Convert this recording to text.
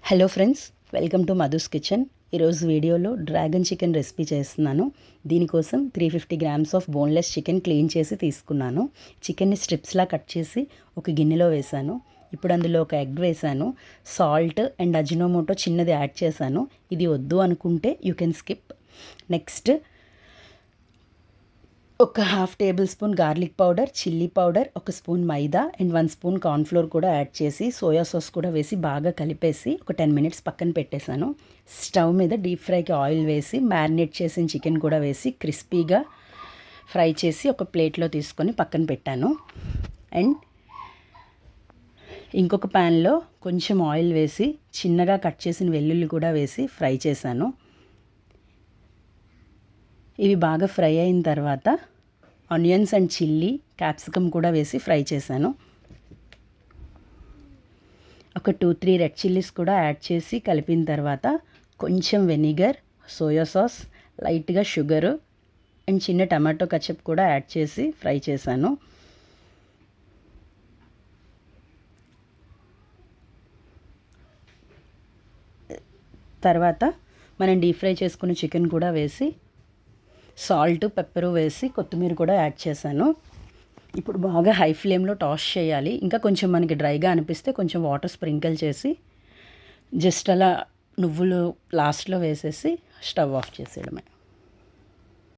Hello friends, welcome to Madhu's kitchen. ఈరోజు వీడియోలో dragon chicken recipe చేస్తున్నాను. దీనికోసం 350 grams of boneless chicken clean చేసి తీసుకున్నాను. చికెన్ని స్ట్రిప్స్లా కట్ చేసి ఒక గిన్నెలో వేశాను. ఇప్పుడు అందులో ఒక ఎగ్ వేశాను. సాల్ట్ అండ్ అజినోమోటో చిన్నది యాడ్ చేశాను. ఇది వద్దు అనుకుంటే యూ కెన్ స్కిప్. నెక్స్ట్ ఒక half tablespoon garlic powder, chilli powder, ఒక spoon maida and 1 spoon cornflour కూడా యాడ్ చేసి సోయా సాస్ కూడా వేసి బాగా కలిపేసి ఒక 10 మినిట్స్ పక్కన పెట్టేశాను. స్టవ్ మీద డీప్ ఫ్రైకి ఆయిల్ వేసి మ్యారినేట్ చేసిన చికెన్ కూడా వేసి క్రిస్పీగా ఫ్రై చేసి ఒక ప్లేట్లో తీసుకొని పక్కన పెట్టాను. అండ్ ఇంకొక ప్యాన్లో కొంచెం ఆయిల్ వేసి చిన్నగా కట్ చేసిన వెల్లుల్లి కూడా వేసి ఫ్రై చేశాను. ఇవి బాగా ఫ్రై అయిన తర్వాత ఆనియన్స్ అండ్ చిల్లీ, క్యాప్సికమ్ కూడా వేసి ఫ్రై చేశాను. ఒక 2-3 రెడ్ చిల్లీస్ కూడా యాడ్ చేసి కలిపిన తర్వాత కొంచెం వెనిగర్, సోయా సాస్, లైట్గా షుగరు అండ్ చిన్న టమాటో కచప్ కూడా యాడ్ చేసి ఫ్రై చేశాను. తర్వాత మనం డీప్ ఫ్రై చేసుకున్న చికెన్ కూడా వేసి సాల్ట్, పెప్పరు వేసి కొత్తిమీర కూడా యాడ్ చేశాను. ఇప్పుడు బాగా హై ఫ్లేమ్లో టాస్ చేయాలి. ఇంకా కొంచెం మనకి డ్రైగా అనిపిస్తే కొంచెం వాటర్ స్ప్రింకిల్ చేసి జస్ట్ అలా నువ్వులు లాస్ట్లో వేసేసి స్టవ్ ఆఫ్ చేసేయడమే.